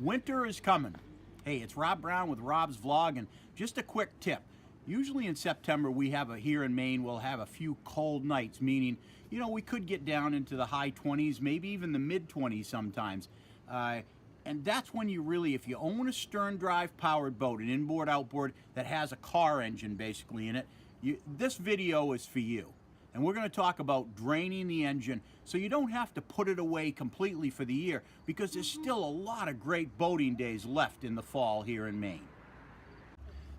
Winter is coming. Hey, it's Rob Brown with Rob's Vlog, and just a quick tip. Usually in September here in Maine, we'll have a few cold nights, meaning, you know, we could get down into the high 20s, maybe even the mid 20s sometimes. And that's when you really, if you own a Sterndrive powered boat, an inboard outboard that has a car engine basically in it, this video is for you. And we're going to talk about draining the engine so you don't have to put it away completely for the year, because there's still a lot of great boating days left in the fall here in Maine.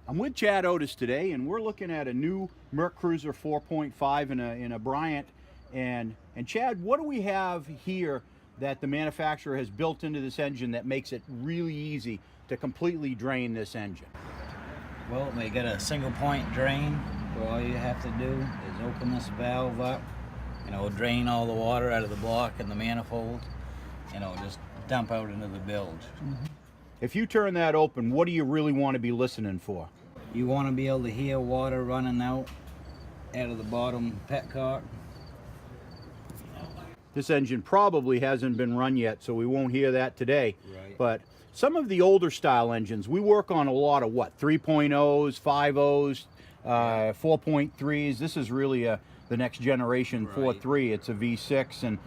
I'm with Chad Otis today, and we're looking at a new Merc Cruiser 4.5 in a Bryant. And Chad, what do we have here that the manufacturer has built into this engine that makes it really easy to completely drain this engine? Well, we got a single point drain, where all you have to do is open this valve up, drain all the water out of the block and the manifold, just dump out into the bilge. If you turn that open, what do you really want to be listening for? You want to be able to hear water running out of the bottom petcock. This engine probably hasn't been run yet, so we won't hear that today. Right. But some of the older style engines, we work on a lot of 3.0s, 5.0s, 4.3s. This is really the next generation 4.3. It's a V6, and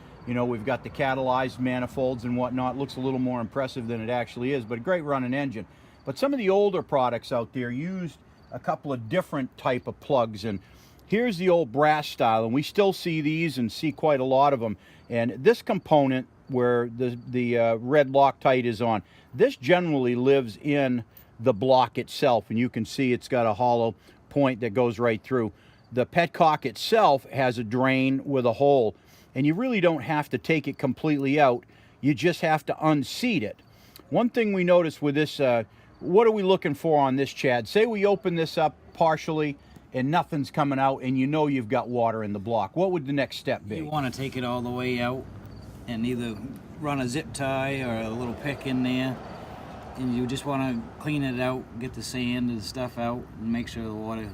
we've got the catalyzed manifolds and whatnot. Looks a little more impressive than it actually is, but a great running engine. But some of the older products out there used a couple of different type of plugs, and here's the old brass style, and we still see these and see quite a lot of them. And this component where the red Loctite is on, this generally lives in the block itself, and you can see it's got a hollow point that goes right through. The petcock itself has a drain with a hole, and you really don't have to take it completely out. You just have to unseat it. One thing we noticed with this, what are we looking for on this, Chad? Say we open this up partially and nothing's coming out, and you've got water in the block. What would the next step be? You want to take it all the way out and either run a zip tie or a little pick in there, and you just want to clean it out, get the sand and stuff out, and make sure the water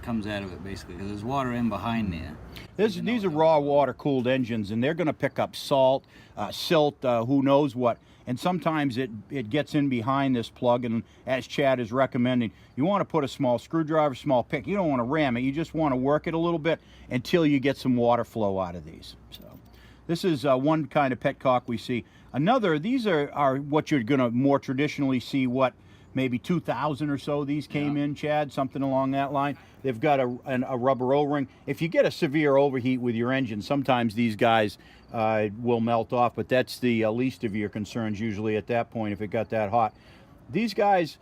comes out of it, basically, because there's water in behind there. These are raw water cooled engines, and they're going to pick up salt, silt, who knows what, and sometimes it gets in behind this plug. And as Chad is recommending, you want to put a small screwdriver, small pick. You don't want to ram it, you just want to work it a little bit until you get some water flow out of these. So this is one kind of petcock we see. Another, these are what you're going to more traditionally see, maybe 2000 or so these came in, Chad, something along that line. They've got a rubber O-ring. If you get a severe overheat with your engine, sometimes these guys will melt off, but that's the least of your concerns usually at that point if it got that hot. These guys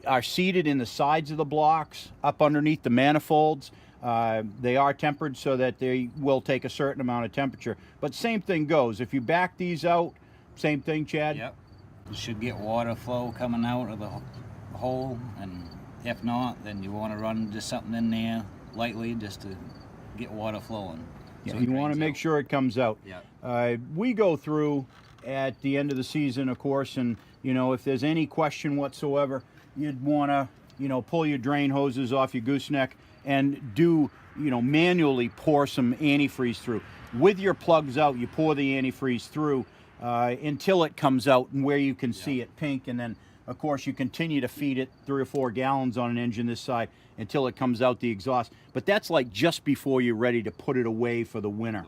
are seated in the sides of the blocks, up underneath the manifolds. They are tempered so that they will take a certain amount of temperature. But same thing goes. If you back these out, same thing, Chad? Yep. You should get water flow coming out of the hole, and if not, then you want to run just something in there lightly just to get water flowing. Yeah, so you want to make sure it comes out. Yeah. We go through at the end of the season, of course, and if there's any question whatsoever, you'd want to pull your drain hoses off your gooseneck and do manually pour some antifreeze through. With your plugs out, you pour the antifreeze through until it comes out and where you can see it pink, and then of course you continue to feed it 3 or 4 gallons on an engine this side until it comes out the exhaust. But that's like just before you're ready to put it away for the winter.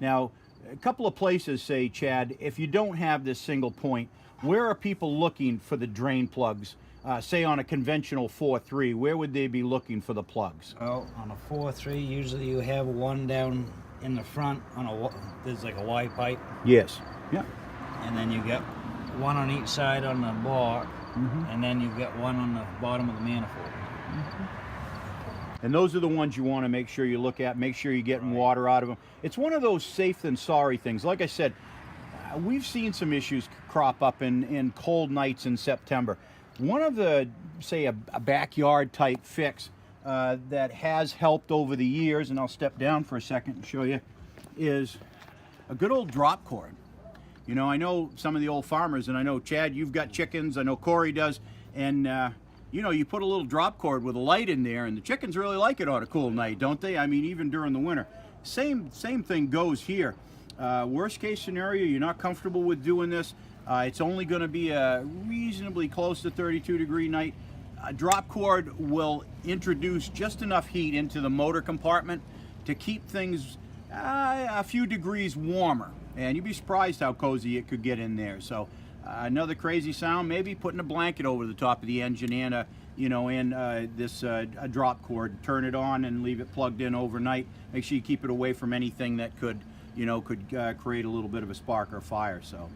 Now, a couple of places say, Chad, if you don't have this single point, where are people looking for the drain plugs? Say on a conventional 4.3, where would they be looking for the plugs? Well, on a 4.3, usually you have one down in the front there's like a Y pipe. Yes. Yeah. And then you get one on each side on the block, and then you get one on the bottom of the manifold. And those are the ones you want to make sure you look at, make sure you're getting water out of them. It's one of those safe than sorry things. Like I said, we've seen some issues crop up in cold nights in September. One of the, say, a backyard type fix that has helped over the years, and I'll step down for a second and show you, is a good old drop cord. I know some of the old farmers, and I know, Chad, you've got chickens, I know Corey does, and you put a little drop cord with a light in there, and the chickens really like it on a cool night, don't they? I mean, even during the winter. Same thing goes here. Worst case scenario, you're not comfortable with doing this, It's only going to be a reasonably close to 32-degree night. A drop cord will introduce just enough heat into the motor compartment to keep things a few degrees warmer, and you'd be surprised how cozy it could get in there. So another crazy sound, maybe putting a blanket over the top of the engine and a drop cord. Turn it on and leave it plugged in overnight. Make sure you keep it away from anything that could create a little bit of a spark or fire. So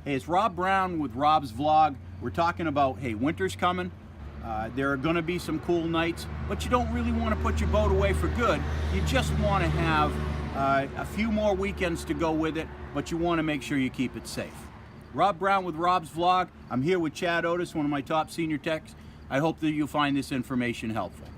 hey, it's Rob Brown with Rob's Vlog. We're talking about, hey, winter's coming. There are going to be some cool nights, but you don't really want to put your boat away for good. You just want to have a few more weekends to go with it, but you want to make sure you keep it safe. Rob Brown with Rob's Vlog. I'm here with Chad Otis, one of my top senior techs. I hope that you'll find this information helpful.